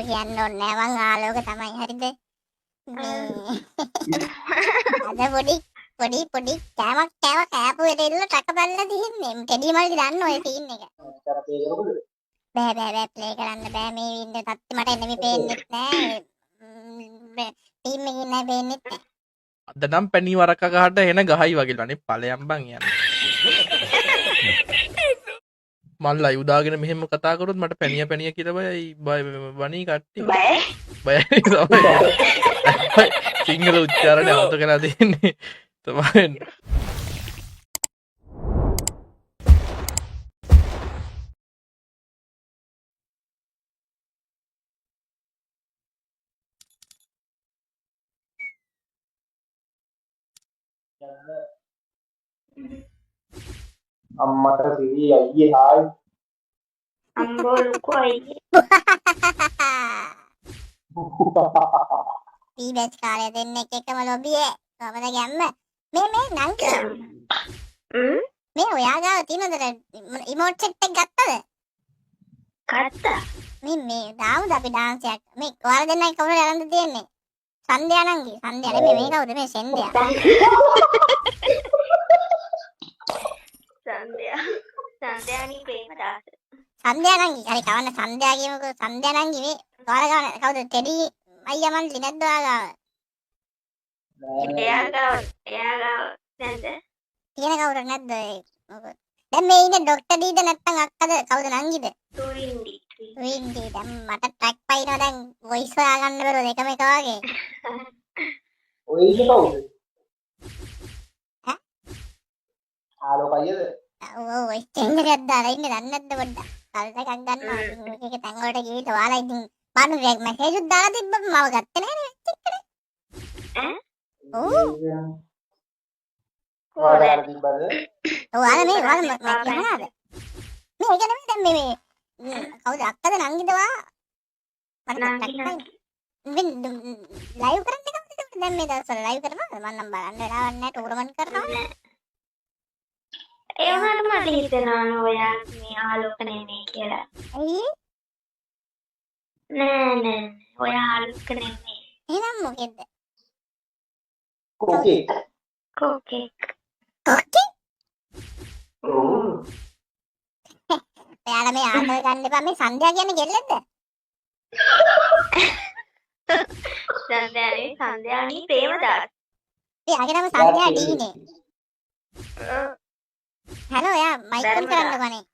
කියන්න ඕනේ නෑ මං ආලෝක තමයි හරිද මේ අද පොඩි කෑමක් කෑපු වෙලෙල්ල ටක බල්ලා තින්නේ ටෙඩි මල්ලි දන්න ඔය සීන් එක බෑ ප්ලේ කරන්න බෑ මේ ඉන්න තත්ති මට එන්නේ පේන්නෙත් නෑ ටීම් එකේ නෑ පේන්නෙත් නෑ අද නම් පැණි වරක ගහට එන ගහයි වගේ අනේ ඵලයන් බං යන්නේ මල් ලයිව් දාගෙන මෙහෙම කතා කරොත් මට පැණිය කියලා බයි වණී කට්ටිය බයයි තමයි සිංහල උච්චාරණය අමතක කරලා දෙන්නේ තමයි අම්මට සිරි අයියේ හායි අම්බෝලුකෝ අයියේ ඊබස් කාලේ දෙන්නෙක් එකම ලොබියේ කොහමද ගැම්ම මේ නංගි මේ ඔයා ගාව තියෙනද ඉමෝට් සෙට් එක ගත්තද ගත්තා මේ දාමුද අපි ඩාන්ස් එකක් මේ ඔයාලා දෙන්නයි කවුරුද අරන් දෙන්නේ සන්ධ්‍යා නංගි සන්ධ්‍යා නෙමෙයි මේ කවුද මේ සෙන්ධ්‍යා සන්ධ්‍යානි ප්‍රේමදාස සන්ධ්‍යා නංගි හරි කවන්න සන්ධ්‍යා කියමුකෝ සන්ධ්‍යා නංගි මේ ඔයාලා ගාව කවුද ටෙඩි අයියා මල්ලි නැද්ද ඔයා ගාව එයා ගාව නැද්ද තියෙන කවුරු නැද්ද මොකද දැන් මේ ඉන්නේ ડોක්ටර් ඩීද නැත්තම් අක්කද කවුද නංගිද තුරින්ඩි දැන් මට ට්‍රැක් පයින්නවා දැන් වොයිස් හොයා ගන්න බැරුව දෙකම එක වගේ ඔය ඉන්නේ කවුද ඈ ආලෝක අයියද ඔව් වොයිස් චේන්ජ් එකක් දාලා ඉන්නේ දන්නේ නැද්ද පොඩ්ඩක් කල්ස් එකක් ගන්නවා මේක තැන් වලට ගිහින් ඔයාලා ඉතින් මම මැසේජ් උත් දාලා තිබ්බම මම ගත්තේ නැහැ නේ ඔව් ඔයාලා තිබ්බද ඔයාලා මම කියනවාද මේ ඒක නෙමෙයි දැන් මේ කවුද අක්කද නංගිද වා මට ලයිව් කරන්න කවුද දැන් මේ දවස්වල ලයිව් කරනවද මම නම් බලන්න වෙලාවක් නැහැ ටූර්නමන්ට් කරනවා ඒ වුණාට මට හිතෙනවා ඔයා මේ ආලෝක නෙමෙයි කියලා ඇයි නෑ ඔයා ආලෝක නෙමෙයි එහෙනම් මොකෙද්ද කෝකේ කෝකේ ඔයාලා මේ ආතල් ගන්න එපා මේ සන්ධ්‍යා කියන්නේ ගෙල්ලෙක්ද සන්ධ්‍යානි ප්‍රේමදාස එයාගේ නම සන්ධ්‍යා ඩීනේ හලෝ එයා මයික් ඔන් කරන්නකෝනේ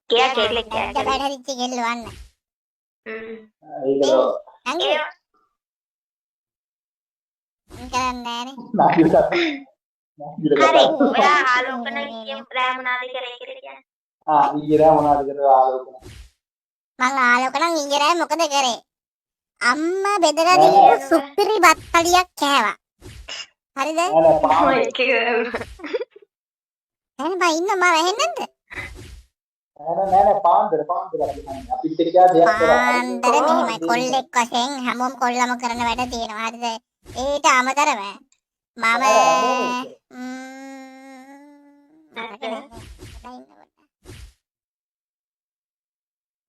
කියා කෙල්ලෙක් දැන් බඩරිච්ච ගෙල්ල වන්න ඒක නංගි කරන්නේ නෑනේ හරි ඔයා ආලෝක නම් කියමු රෑ මොනවාද කරේ කියලා කියන්න ඊයේ මොනවද කරේ ආලෝක මං ආලෝක නම් ඊයේ මොකද කරේ අම්මා බෙදලා දීපු සුපිරි බත් කඩියක් කෑවා හරිද එහෙනම් බා ඉන්න මම ඇහෙන්නද නෑ පාන්දර අපිට කියා දෙයක් කරා පාන්දර මෙහෙමයි කොල්ලෙක් වශයෙන් හැමෝම කොල්ලම කරන වැඩ තියෙනවා හරිද ඒට අමතරව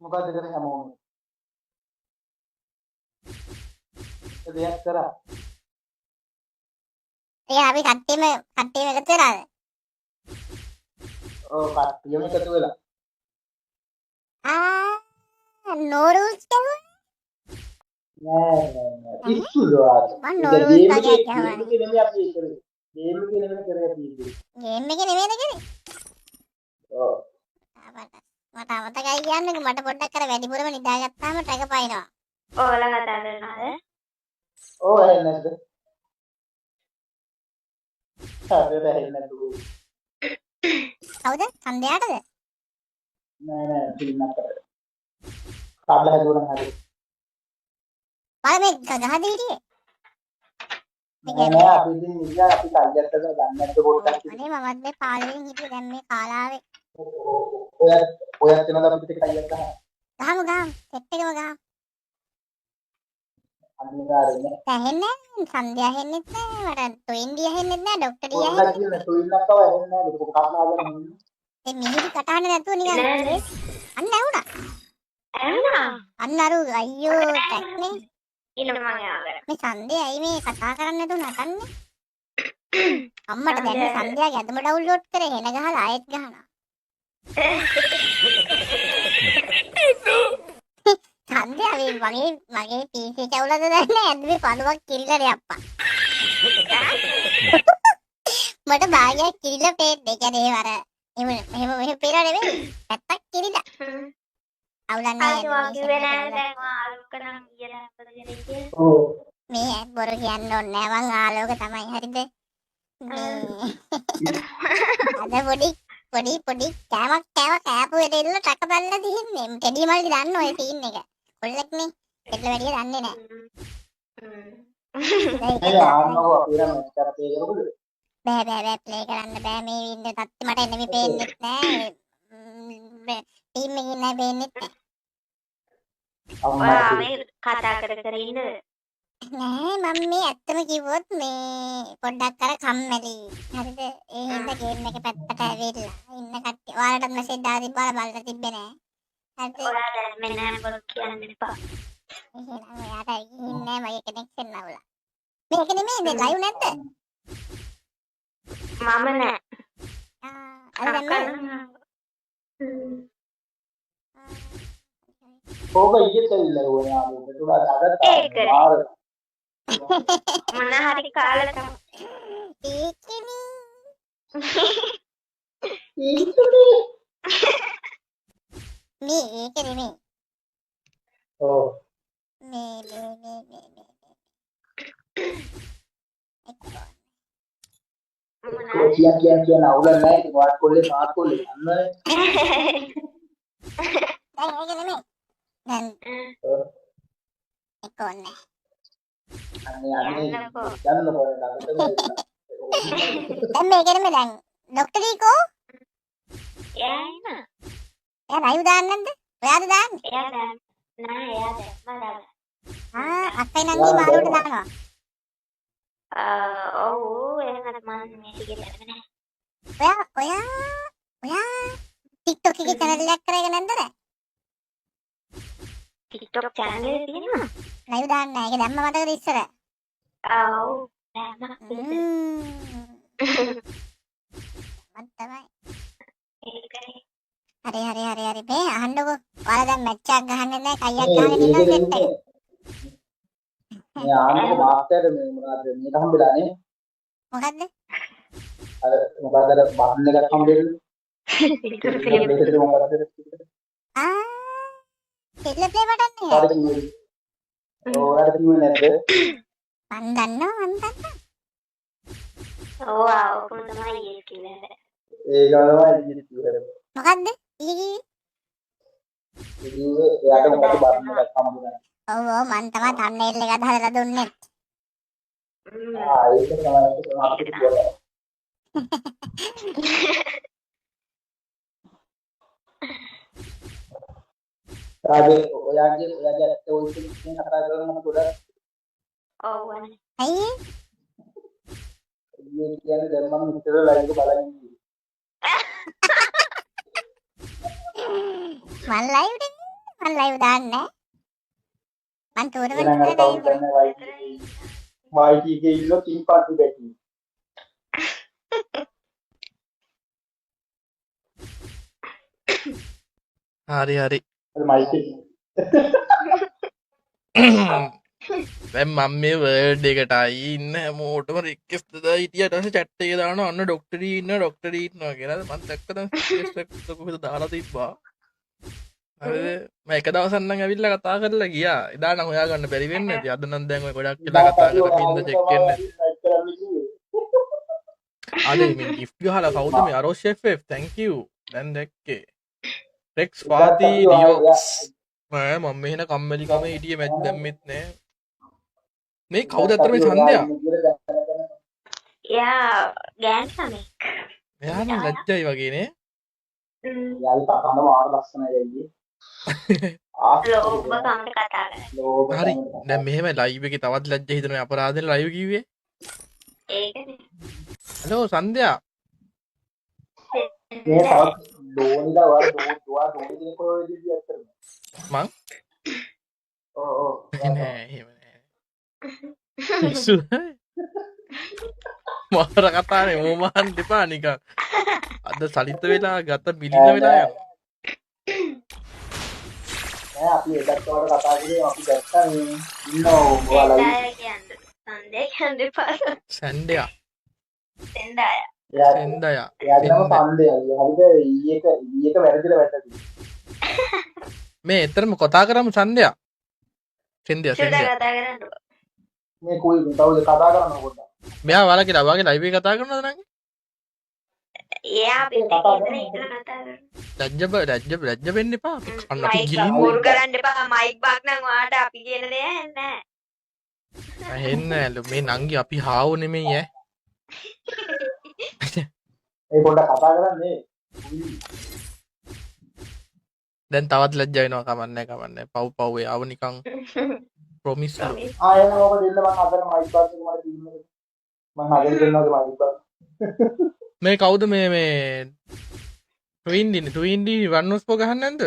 මොකද්ද කරේ හැමෝම දෙයක් කරා ඒ අපි කට්ටියම එකතු වෙලාද ඔව් කට්ටියම එකතු වෙලා නෝරුස් කියුවා නෑ ඉස්සුලා මම නෝරුස් කියනවා නෙමෙයි අපි කරේ ගේම් එකේ නෙමෙයි කරේ අපි ගේම් එකේ නෙමෙයිද කරේ ඔව් මට අමතකයි කියන්නේ මට පොඩ්ඩක් කර වැඩිපුරම නිදාගත්තාම ටැග පයින්නවා ඔයාලා කතා කරනවද ඔව් එහෙන්නද හරියට එහෙන්නද කවුද සන්ධ්‍යාටද නෑ පින්නක් කරේ කාබල හදුවනම් හරි බල මේ ගහද හිටියේ නෑ අපි ඉතින් ඉතින් අපි කල්යත්තක ගන්න නැද්ද පොඩ්ඩක් අනේ මමත් මේ පාලෙන් හිටියේ දැන් මේ කාලාවේ ඔයත් වෙනද අපිට කල්යක් ගන්න ගහමු සෙට් එකම ගහමු අනිවාර්යයෙන් ඇහෙන්නේ සන්ධ්‍යා ඇහෙන්නෙත් නෑ මට ටොයින්ඩි ඇහෙන්නෙත් නෑ ඩොක්ටර් ඩී ඔන්න ඇහෙන්නේ කියන තුින්නක්ව ඇහෙන්නේ නෑ දුක කතාවගෙන ඒ මිහිරි කටහඬ නැතුව නිකන් අන්න ඇහුණා අන්නරු අයියෝ ටැක්නේ ඉන්න මම යාගෙන. මේ සන්දේ ඇයි මේ කතා කරන්න නැතුව නටන්නේ අම්මට දැන් මේ සන්දයාගේ ඇඳුම ඩවුන්ලෝඩ් කරේ එන ගහලා ආයෙත් ගහනවා සන්දයා මගේ PC කැවුලද දන්නේ ඇඳුමේ පළුවක් කිරිලා අප්පා මට භාගයක් කිරිලා පේන්නේ ඒ කියන්නේ වර එහෙම පේලා නෙවෙයි පැත්තක් කිරිලා අවුලන්නේ ආයෙ කිව්වේ නෑ දැන් ආලෝක නම් කියලා අපදගෙන ඉන්නේ. ඔව්. මේ බොරු කියන්න ඕනේ නෑ මං ආලෝක තමයි හරිද මේ අද පොඩි කෑමක් කෑපු වෙලෙල්ල ටක බලලා දින්නේ ටෙඩි මල්ලි දන්න ඔය සීන් එක කොල්ලෙක්නේ දෙල්ල වැඩිය දන්නේ නෑ ඒ ආන්නව අපේ නම් මෙච්චර පේ කරමුද? බෑ ප්ලේ කරන්න බෑ මේ වින්ඩෝ තත්ති මට එනෙමි පේන්නෙත් නෑ ටීම් එකේ නෑ පේන්නෙත් නෑ ඔයා මේ කතා කර ඉන්නද? නෑ මම මේ ඇත්තම කිව්වොත් මේ පොඩ්ඩක් අර කම්මැලි හරිද ඒ හින්දා ගේම් එක පැත්තට ඇවිල්ලා ඉන්න කට්ටිය ඔයාලට මෙසේජ් දාලා තිබ්බා බලලා තිබ්බේ නෑ හරිද ඔයා දැන් මෙන්න බොරු කියන්න එපා. එහෙනම් ඔයාට ඉන්නේ මගේ කනෙක්ෂන් නවලා මේක නෙමෙයි මේ ලයිව් නැද්ද මම නෑ. අර දැන් ඕක ඊයේත් ඇවිල්ලා ඕනේ ආලෝකයට උඩ දාගත්තා. ඒක. මොන හරි කාලේ තමයි. ඒකනේ මේ ඒක නෙමෙයි ඔව්. මේ මොන කියන අවුල නැහැ ඉතින් වාට් කොල්ලේ පාත් කොල්ලේ යන්නේ. දැන් ඒක නෙමෙයි දැන් ඒක ඕනේ අනේ යන්නකෝ. යන්න පොඩ්ඩක් දැන් මේක නෙමෙයි දැන් ડોක්ටර් ඊකෝ යන්න. එයා ලයිව් දාන්නේ නැද්ද ඔයාද දාන්නේ එයා දැන් නෑ එයා දැන් මම අක්කයි නංගි මාරුවට දානවා ඔව් එහෙනම් මම මේ ටිකේ දැනගෙන ඔයා TikTok එකේ channel එකක් කරගෙන නැද්ද TikTok channel එකේ තියෙනවා. ලයිව් දාන්න නෑ ඒක දැම්ම මතකද ඉස්සර ඔව් දැන් මත් තමයි ඒකයි. හරි මේ අහන්නකෝ ඔයාලා දැන් මැච් එකක් ගහන්නේ නැහැ කයියක් ගහගෙන ඉන්නවා සෙට් එක මේ ආනක මාස්ටර් මේ මොනවද මේක හම්බෙලානේ මොකද්ද අර මොකද අර බටන් එකක් හම්බෙන්නේ TikTok film මේකද මොකද සෙට්ල ප්ලේ බටන් එක ඔයාලට කිව්වේ නැද්ද මන් දන්නවා ඔව් ඔක්කොම තමයි ඊයේ කිව්වේ. ඒ ගානවා ඉන්නේ කිව්වේ මොකද්ද ඊ කිව්වේ එයාට මොකද බටන් එකක් හම්බුනේ ඔව් මන් තමයි thumbnail එක හදලා දුන්නේ ඒක තමයි අපිට කියන්නේ ඔයාගේ ඇත්ත ඔය ඉතින් කතා කරනකොට ගොඩක් ඔව් අනේ. ඇයි මේ කියන්නේ දැන් මම ඉතල ලයිව් එක බලන් ඉන්නේ. මන් ලයිව් දාන්නේ මන් එහෙනම් ටූර්නමන්ට් අර කවුන්ට් කරන YT එකේ ඉන්න ටීම් පාර්ටි බැටි. හරි අර මයික් එක. දැන් මම මේ වර්ඩ් එකටයි ඉන්න හැමෝටම රික්වෙස්ට් දාලා හිටියට පස්සේ chat එකේ දානවා අන්න ડોක්ටර් ඉන්නවා කියලා. මම දැක්කද රික්වෙස්ට් එක කොහෙද දාලා තිබ්බා. හරිද? මම එක දවසක් නම් ඇවිල්ලා කතා කරලා ගියා. එදා නම් හොයාගන්න බැරි වෙන්නේ නැති. අද නම් දැන් ඔය ගොඩක් වෙලා කතා කරලා පින්ද චෙක් වෙන්නේ. අනේ මේ gift ගහලා කවුද මේ අරෝෂ් FF thank you. දැන් දැක්කේ. Rex Fati Diox. මම මෙහෙන කම්මැලිකම හිටියේ මැච් දැම්මෙත් නෑ. මේ කවුද අතර මේ ඡන්දයා? එයා ගෑන් සමෙක්. එයා නම් ලැජ්ජයි වගේ නේ. යාලි පටන් වාර ලස්සනයි අයියේ. ලෝබ කම්ම කතා කරා. හරි. දැන් මෙහෙම ලයිව් එකේ තවත් ලැජ්ජ හිතන අපරාධෙන් ලයිව් කිව්වේ. ඒකනේ. හලෝ සන්ධ්‍යා. මේ තවත් ඩෝනිලා වල ඩෝනි කෙනෙක් කොහෙද ඉන්නේ අතට. මං නෑ එහෙම නෑ. පිස්සු මාර කතානේ මෝමහන් දෙපා නිකන්. අද සලිත වෙලා ගත බිලිඳ වෙලා යනවා. නෑ අපි එදත් වල කතා කරේ අපි දැක්කා මේ ඉන්නෝ ඔයාලා සන්දේ කියන්නේ පාස සැන්ඩයා සෙන්දාය. සෙන්දයා එයාගේ නම සන්දේ. හරිද? ඊයක වැරදිලා වැටලා. මේ එතරම් කතා කරමු සන්දයා. සෙන්දයා සුදා සෙන්දයා. කතා කරන්න. මේ කොයි කවුද කතා කරන්නේ පොඩ්ඩක්. මෙයා වල කියලා වගේ ලයිව් එක කතා කරනවද නංගි? එයා අපිට ඉතන ඉතන කතා කරනවා. ලැජ්ජ වෙන්න එපා. අපි කන්න අපි මයික් ගිලින්න. බෝල් කරන්න එපා. මයික් බාක් නම් ඔයාට අපි කියන දේ නෑ. ඇහෙන්නෑලු මේ නංගි අපි හාව නෙමෙයි ඈ. ඒ පොඩ්ඩක් කතා කරන්නේ. දැන් තවත් ලැජ්ජ වෙනවා කමන්නේ. පව් යාව නිකන් ප්‍රොමිස්. ආයෙත් ඔබ දෙන්න මම අතර මයික් බාස් එක මට තියෙන්නේ. මම හදලා දෙන්නවා මයික් බාස්. මේ කවුද මේ ට්වින්ඩි වන්නොස්පෝ ගහන්නේ නැද්ද?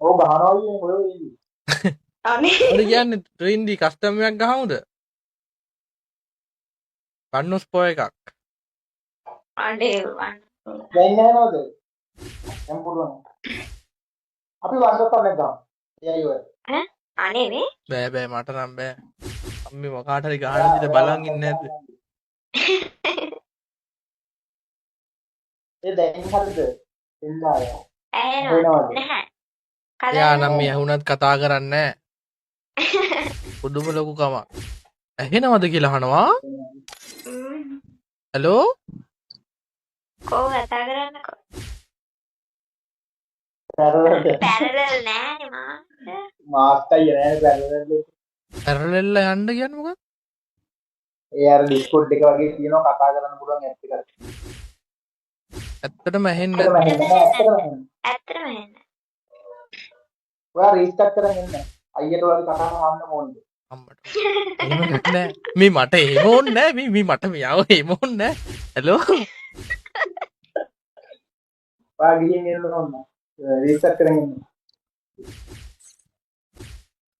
ඔව් ගහනවා කියන්නේ ඔය ඉන්නේ. අනේ ඔය කියන්නේ ට්වින්ඩි කස්ටම් එකක් ගහමුද? වන්නොස්පෝ එකක්. අනේ දැන් නෑනවද? දැන් පුළුවන්. අපි වන්දස් කරන්න ගමු. එයයි ඔය. අනේ නේ බෑ මට නම් බෑ. අම්මේ මොකාට හරි ගහන විදිහ බලන් ඉන්නේ නැද්ද? ඒ දැන් හරිද? එන්නාය. ඇහෙනවද නැහැ. එයා නම් මේ ඇහුණත් කතා කරන්නේ නැහැ. පුදුම ලොකු කමක්. ඇහෙනවද කියලා අහනවා? හලෝ? කෝ කතා කරන්නකෝ. පැරලල් පැරලල් නෑනේ මා. මාස්ටයි නෑ පැරලල්. පැරලෙල්ල යන්න කියන්නේ මොකක්ද? ඒ අර ඩිස්කෝඩ් එක වගේ තියෙනවා කතා කරන්න පුළුවන් ඇප් එකක්. ඇත්තටම ඇහෙන්නේ ඇත්තටම එන්න. ඔයා රීස්ටාර්ට් කරන් ඉන්න. අයියට වගේ කතා කරන්න ඕනේ. අම්මට. එහෙම නෑ. මේ මට එහෙම ඕනේ නෑ. මේ මට මෙයාව එහෙම ඕනේ නෑ. හලෝ? ඔයා ගිහින් එන්න ඕන. රීස්ටාර්ට් කරන් ඉන්න.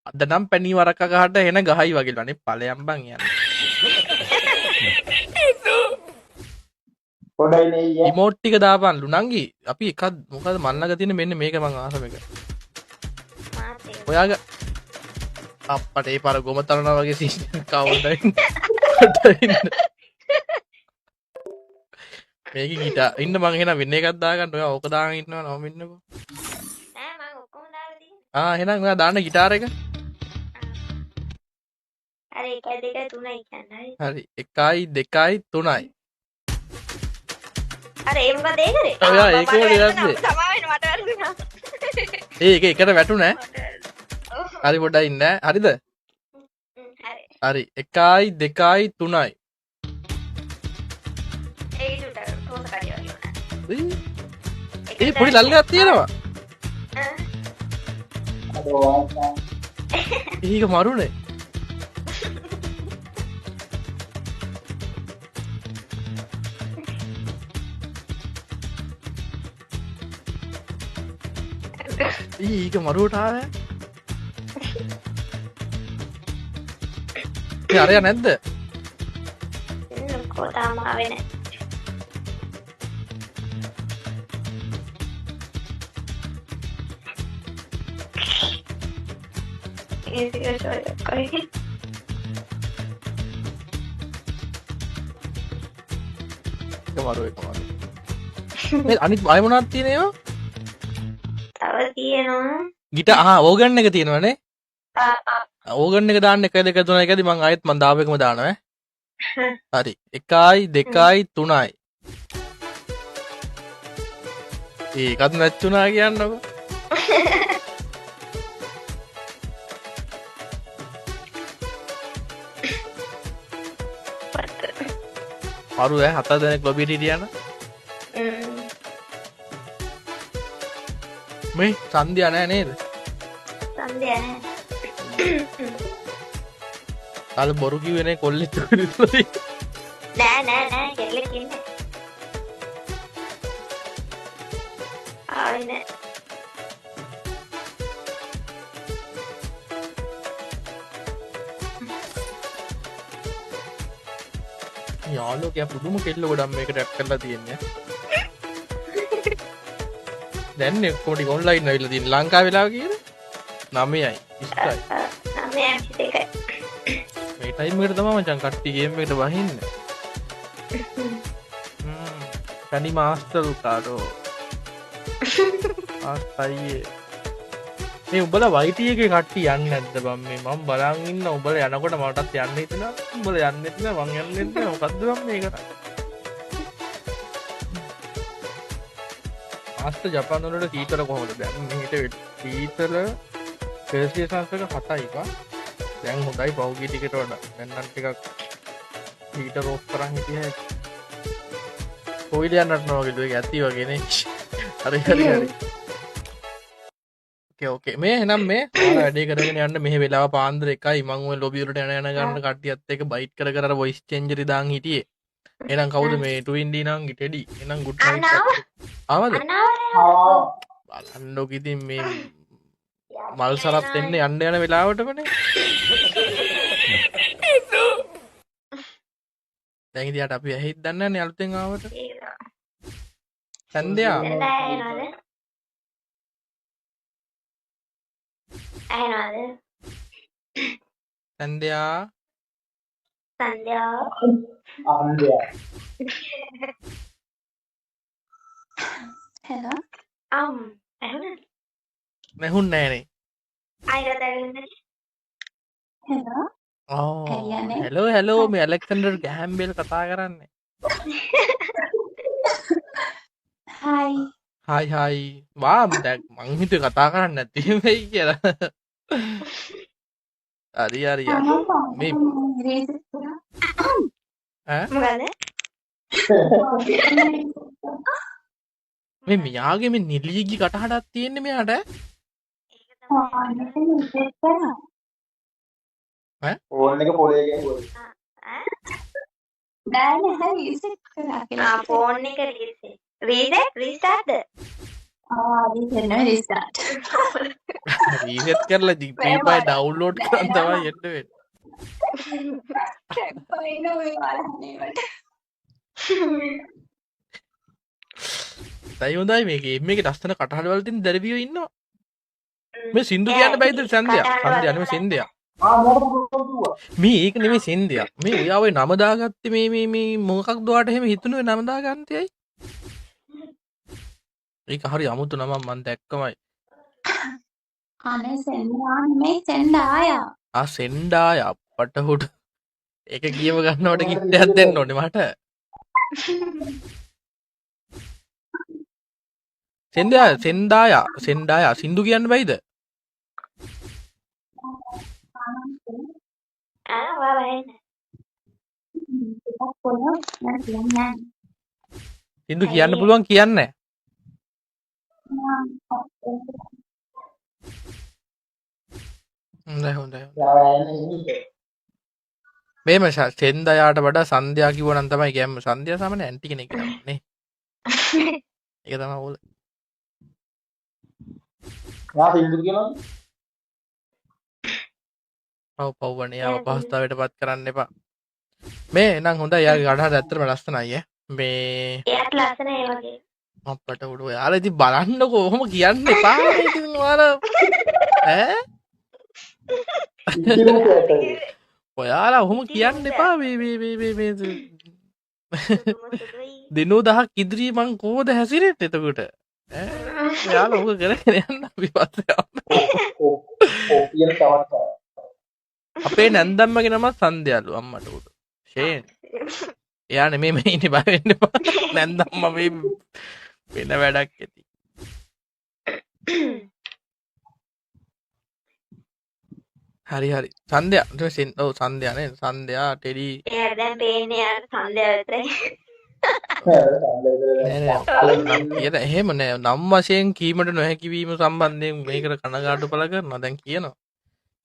අද නම් පැණි වරක ගහට එන ගහයි වගේ වනේ ඵලයන් බං යන්නේ. පොඩයි නේ ඊයේ. ඉමෝට් ටික දාපන්ලු නංගි. අපි එකක් මොකද මන්නක තියෙන මෙන්න මේක මං ආසම එක. මාත් ඒක. ඔයාගේ අප්පට ඒ පාර ගොම තරනවා වගේ සීන් කවුද මේක ගිටා ඉන්න මං එහෙනම් වෙන එකක් දාගන්න ඔයා ඕක දාගෙන ඉන්නවා නම ඉන්නකෝ නෑ මම ඔක්කොම දාලා තියෙනවා. එහෙනම් ඔයා දාන්න ගිටාර එක අර 1 2 3 කියන්නේ. හරි 1 2 3යි අර ඒ මොකද ඒ කරේ? ඔයා ඒකේ වැරද්ද. සමා වෙන්න මට වැරදුනා. ඒක එකට වැටුනේ හරි පොඩ්ඩක් ඉන්න හරිද හරි. හරි 1 2 3යි ඒකට තෝස කඩිය වගේ වුණා. ඒ පොඩි ලල්ලයක් තියෙනවා ඒක මරුනේ ඒක මරුවට ආවේ ඒ අරයා නැද්ද කොතාම ආවේ නෑ. ඒක මරු මේ අනිත් අය මොනවද තියෙනේවා තව තියෙනවා. ගිටා ඕගන් එක තියෙනවනේ ආ ඕගන් එක දාන්න 1 2 3 එකදී මං ආයෙත් මං දාපු එකම දානවා හරි 1 2 3යි ඒකත් නැච්චුනා කියන්නකො මරු 7 දෙනෙක් ලොබියට හිටියන මේ සන්ධ්‍යා නෑ නේද සන්ධ්‍යා නෑ. අර බොරු කිව්වනේ කොල්ලෙක් විතරයි නෑ කෙල්ලෙක් ඉන්නේ. ආවේ නෑ. යාළුවෝ පුදුම කෙල්ල ගොඩක් මේකට ඇඩ් කරලා තියෙන්නේ. දැන් කොටි ඔන්ලයින් ඇවිල්ලා තියෙන ලංකාව වෙලාව කීයද? 9යි 20යි. 9යි 21යි. මේ ටයිම් එකට තමයි මචං කට්ටිය ගේම් එකට වහින්නේ. කනි මාස්ටර් කාඩෝ. ආස්තයියේ. මේ උඹලා YT එකේ කට්ටිය යන්නේ නැද්ද බම් මේ මම බලන් ඉන්න උඹලා යනකොට මටත් යන්න හිතෙනවා. උඹලා යන්නෙත් නෑ මං යන්නෙත් නෑ මොකද්ද බම් මේ කරන්නේ? ආස්ත ජපාන වලට සීතල කොහොමද දැන් මෙහෙට සීතල සෙල්සියස් අංශක 7යි පා දැන් හොඳයි පෞගී ටිකට වඩා දැන් නම් ටිකක් හීටර් ඕෆ් කරන් හිටියා කොයිල යන්නත් නෝගෙද ඒක ඇති වගේනේ හරි ඕකේ මේ එහෙනම් මේ ඔයාලා වැඩේ කරගෙන යන්න මෙහෙ වෙලාව පාන්දර 1යි මම ওই ලොබි වලට යන ගන්න කට්ටියත් එක්ක බයිට් කර කර වොයිස් චේන්ජර් දාන් හිටියේ එහෙනම් කවුද මේ ට්වින් ඩී නම් ටෙඩි එහෙනම් ගුඩ් නයිට් ආවද බලන්නෝ ඉතින් මේ මල් සරත් එන්න යන්න යන වෙලාවටමනේ දැන් ඉතින් යට අපි ඇහිත් දන්නේ නැහැ නේ අලුතෙන් ආවට සන්ධ්‍යා සන්ධ්‍යා හෙලෝ නැහුන්නේ නෑනේ හෙලෝ හෙලෝ මේ ඇලෙක්සැන්ඩර් ගැහැම්බෙල් කතා කරන්නේ හයි වා දැන් මං හිතුවේ කතා කරන්නේ නැති වෙයි කියලා හරි මේ මේ මියාගේ මේ නිලියගේ කටහඬක් තියෙන්නේ මෙයාට ඕන් එක පොලේ ගියා දැන් හරි රීසෙට් කරලා කියලා ෆෝන් එක රීස්ටාර්ට් රීසෙට් රීසෙට් කරලා ජීපී ඩවුන්ලෝඩ් කරන් තමයි එන්න වෙන්නේ කොයිනෝ මේ වලහනේවට තයි හොඳයි මේ ගේම් එකේ ලස්සන කටහඬ වල තියෙන දරවියෝ ඉන්නවා මේ සින්දු කියන්න බැයිද සන්ධ්‍යා නෙමෙයි සින්ධ්‍යා මේ ඒක නෙමෙයි සින්ධ්‍යා මේ ඔයා ඔය නම දාගත්තේ මේ මොකක්ද ඔයාට එහෙම හිතුනේ නම දාගන්තේයි ඒක හරි අමුතු නමක් මන් දැක්කමයි අනේ සෙන්ඩා නෙමෙයි සෙන්ඩායා සෙන්ඩාය අපට හුඩ ඒක කියව ගන්නවට කිට්ටයක් දෙන්න ඕනේ මට සෙන්ඩාය සින්දු කියන්න බැයිද සින්දු කියන්න පුළුවන් කියන්නේ හොඳයි මේම සෙන්දයාට වඩා සන්ධ්‍යා කිව්වනම් තමයි ගැම්ම සන්ධ්‍යා සාමාන්‍ය ඇන්ටි කෙනෙක් නේ ඒක තමයි ඕල සින්දු කියනවා පව්වනේ යාව පහස්තාවයට පත් කරන්න එපා මේ නම් හොඳයි යාගේ කටහඬ ඇත්තටම ලස්සනයි මේ එයාට ලස්සන ඒ වගේ අපට උඩ යාලා ඉතින් බලන්නකෝ ඔහොම කියන්න එපා ඉතින් ඔයාලා ඔයාලා ඔහොම කියන්න එපා මේ දිනෝ 10ක් ඉදිරියේ මං කොහොද හැසිරෙන්නේ එතකොට යාලා ඔක කරගෙන යන්න අපි පස්සේ අපේ නැන්දම්මගේ නම සන්ධ්‍යාලු අම්මට උඩ ෂේන් එයා නෙමෙයි මේ ඉන්නේ බය වෙන්න එපා නැන්දම්ම මේ වෙන වැඩක් ඇති හරි සන්ධ්‍යා සන්ධ්‍යා නේ සන්ධ්‍යා ටෙලි එයාට දැන් පේන්නේ යාට සන්ධ්‍යා විතරයි නෑ එහෙම නෑ නම් වශයෙන් කීමට නොහැකි වීම සම්බන්ධයෙන් මේකට කනගාටු පළ කරනවා දැන් කියනවා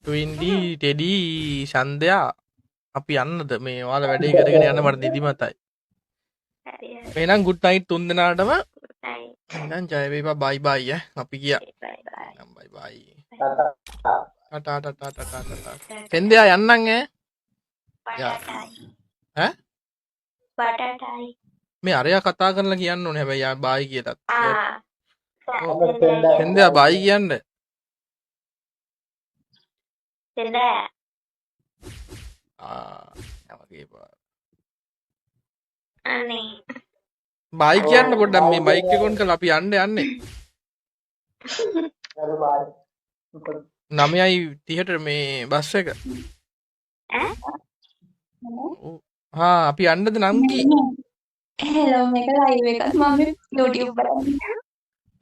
ට්වින්ඩි ටෙඩි සන්ධ්‍යා අපි යන්නද මේ ඔයාලා වැඩේ කරගෙන යන්න මට නිදිමතයි එහෙනම් ගුඩ් නයිට් තුන් දෙනාටම එහෙනම් ජය වේවා බයි බයි අපි ගියා බයි බයි ටටා සෙන්ධ්‍යා යන්නම් ඈ බටටයි. මේ අරයා කතා කරලා කියන්න ඕනේ හැබැයි යා බායි කියලා. සෙන්දෑ. හෙන්දයා බායි කියන්න. සෙන්දෑ. යමගේ බා. අනේ. බායි කියන්න පොඩ්ඩක් මේ බයික් එක ඔන් කරලා අපි යන්නේ. 9:30ට මේ බස් එක. අපි යන්නද නම්කි? හෙලෝ මේක ලයිව් එකක් මම YouTube බලන්නේ.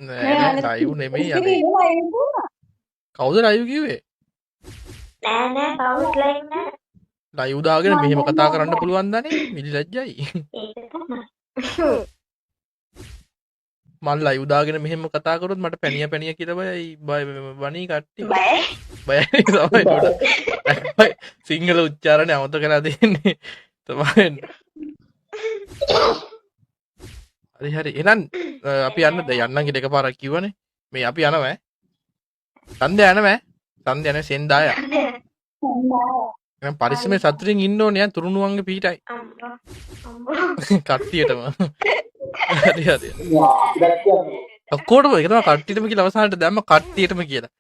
නෑ ලයිව් නෙමෙයි අනේ. කවුද ලයිව් කිව්වේ? නෑ කවුරුත් ලයිව් නෑ. ලයිව් දාගෙන මෙහෙම කතා කරන්න පුළුවන් දනේ. මිලි ලැජ්ජයි. ඒක තමයි. මල් ලයිව් දාගෙන මෙහෙම කතා කරොත් මට පැණිය කියලා බයයි වණී කට්ටිය. බය. බයයි තමයි පොඩ්ඩක්. සිංහල උච්චාරණය අමතක කරලා දෙන්නේ. තමයි. හරි එහෙනම් අපි යන්නද යන්නම් කියලා එකපාරක් කිව්වනේ. මේ අපි යනවා ඈ. සන්ධ්‍යා යනවා ඈ. සන්ධ්‍යා නේ සෙන්දාය. එහෙනම් පරිස්සමෙන් සතුටින් ඉන්න ඕනේ ඈ තුරුණුවන්ගේ පීටයි. කට්ටියටම. හරි. ඔක්කොටම ඒක තමයි කට්ටියටම කියලා අවසානට දැම්ම කට්ටියටම කියලා.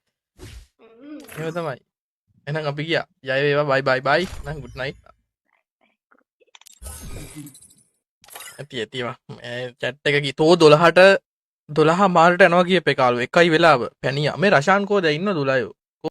එහෙම තමයි. එහෙනම් අපි ගියා. ජය වේවා bye. නම් good night. ඇති චැට් එක ගිතෝ 12 මාරට යනවා කියපේ කාලු එකයි වෙලාව පැණියා මේ රෂාන් කෝද ඉන්න දුලයෝ